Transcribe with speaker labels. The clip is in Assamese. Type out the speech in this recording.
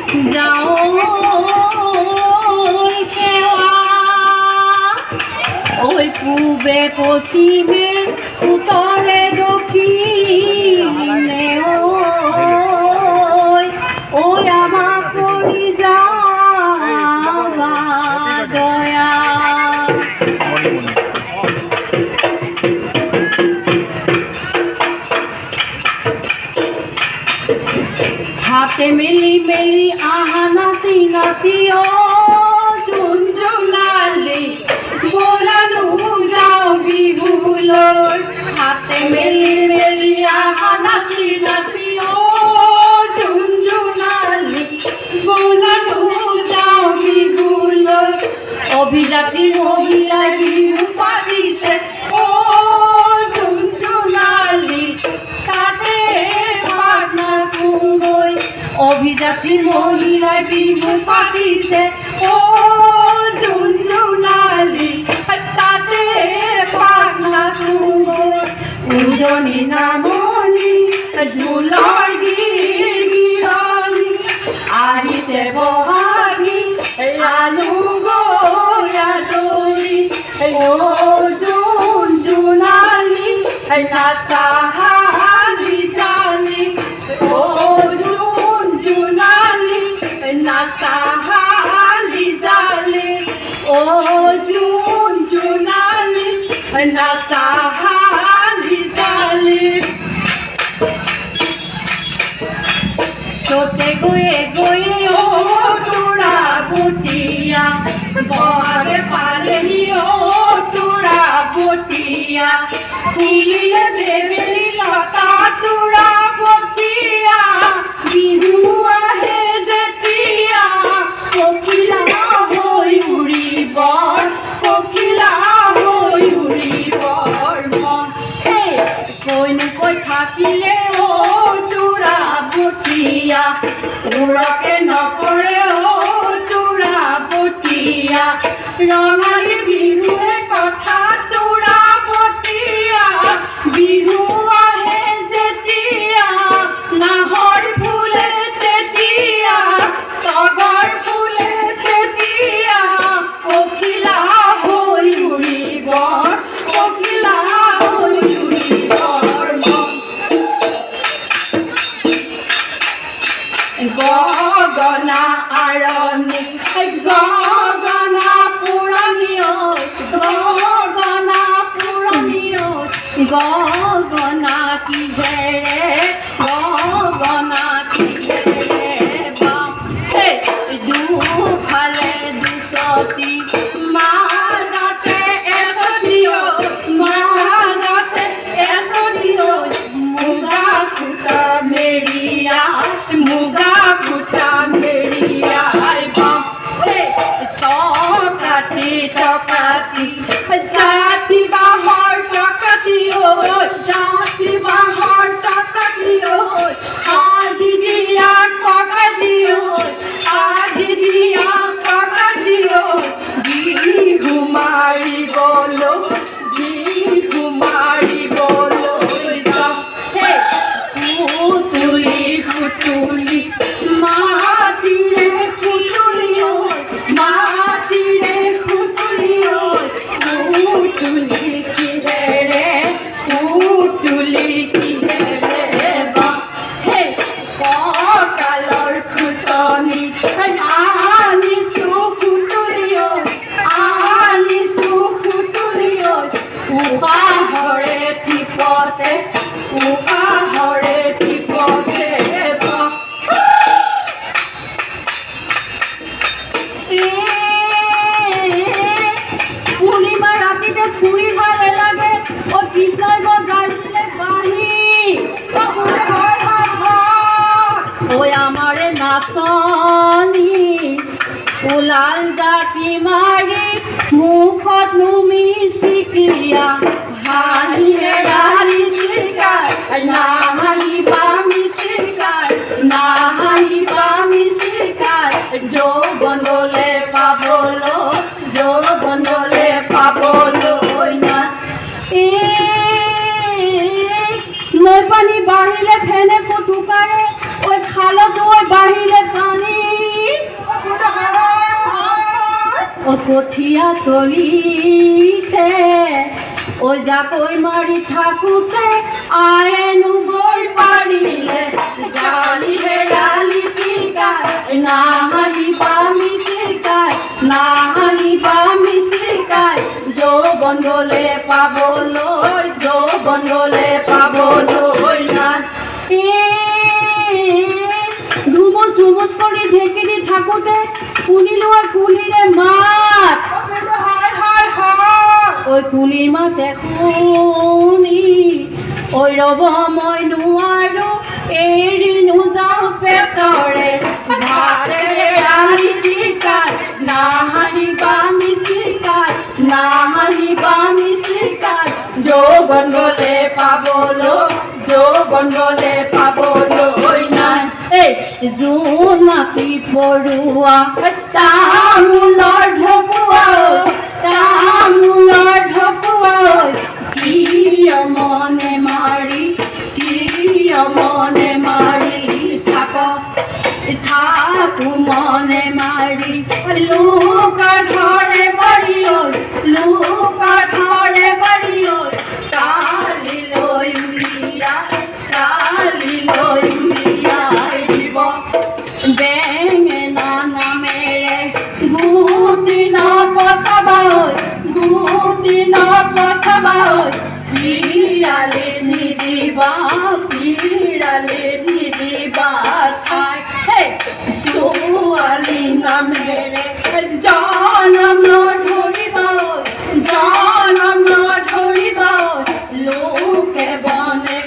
Speaker 1: যাও কেওয়া ওই পূবে পশ্চিমে উত্তরে দক্ষিণে ওই আমার করি যাওয়া দয়া হাতে মেলি মেলি আহা নাচি নাচি ও ঝুনঝুনালি বোলানো যাও বিহুলৈ হাতে মেলি মেলি আহা নাচি নাচি ও ঝুনঝুনালি বোলানো যাও বিহুলৈ অভিজাতি মহিলাই বিহু পাতিছে ও ঝুনঝুনালি তাতে অভিজাতি মহিলাই বিহু পাতিছে ও ঝুনঝুনালি তাতে পাক নাচুগৈ উজনি নামনি ঢোলৰ গিৰ গিৰণি আহিছে বহাগী আলু গয়া দৌৰি ও ঝুনঝুনালি নাচা হালি জালি ও নাচা হালি জালি ও ঝুনঝুনালি নাচা হালি জালি সোতে গয়ে গয়ে ও তোরা বুটিয়া বহাগে পালেহি ও তোরা বুটিয়া ফুলিয়ে বেবেলি লতা তোরা বটিয়া বিহু আহে যেতিয়া পখিলা হৈ উৰিব পখিলা হৈ উৰিব মন কৈনো কৈ থাকিলে ও তোৰা বটিয়া উৰকে নকৰে ও তোৰা বটিয়া ৰঙালী বিহুৱে কথা তোৰা বটিয়া বিহু আহে যেতিয়া নাহৰ ফুলে তেতিয়া তগৰ ফুলে তেতিয়া পখিলা হৈ উৰিব পখিলা হৈ উৰিব গগনা আৰণি গগনা পুৰণি গগনা পুৰণি গগনা কিহেৰে গগনা কিহেৰে বাম দুফালে দুচতি মাজতে এচতি মাজতে এচতি মুগা খুটা মেৰিয়া মুগা খুটা মেৰিয়াই বাম টকাতি টকাতি জাতি বাঁহৰ টকাতি জাতি বাঁহৰ টকাতি আজি দিয়া টকাতি আজি দিয়া টকাতি বিহু মাৰিবলৈ বিহু মাৰিবলৈ যাম পুতুলি পুতুলি মাটিৰে পুতুলি মাটিৰে পুতুলি পুতুলি কিহেৰে পুতুলি কিহেৰে বা কঁকালৰ খুচনি আনিছো পুতুলি আনিছো পুতুলি উশাহৰে টিপতে উশাহৰে টিপতে পূৰ্ণিমা ৰাতিতে ফুৰি ভাল লাগে ও কৃষ্ণই বজাইছিলে বাঁহী ঐ আমাৰে নাচনি ওলাল জাকি মাৰি মুখত নুমি চিকিয়া হাঁহিয়ে ডালি চিকাই নাহাঁহিবা মিচিকাই নাহাঁহিবা মিচিকাই যৌৱনলে পাবলৈ না নৈ পানী বাঢ়িলে ফেনে ফুটুকাৰে ওই খালত ওই বাঢ়িলে পানী ও কঠিয়া তলিতে ও জাকৈ মাৰি থাকোঁতে আয়েনো গৈ পাৰিলে গালি হে গালি শিকাই নাহিবা মিচিকাই নাহিবা মিচিকাই যৌৱন গ'লে পাবলৈ নাই ধুমুচ ধুমুচ কৰি ঢেঁকী থাকোঁতে শুনিলো কুলিৰে মাত ঐ কুলিৰ মাতে শুনি ঐ ৰ'ব মই নোৱাৰো এৰি নোযাওঁ পেটৰে ভাতেৰে ৰালি টিকাই নাহিবা মিচিকাই নাহিবা মিচিকাই যৌৱন গ'লে পাবলৈ নাই এই জোনাকী পৰুৱা তামোলৰ ঢকুৱা কিয় মনে মাৰি থাকো মনে মাৰি লোকাৰ ঘৰে বাৰী কালিলৈ উলিয়াই দিব বেঙেনা নামেৰে গুটি নপচাবা পিৰালে নিদিবা ঠাই ছোৱালী নামেৰে জনম নধৰিবা লোকে বনে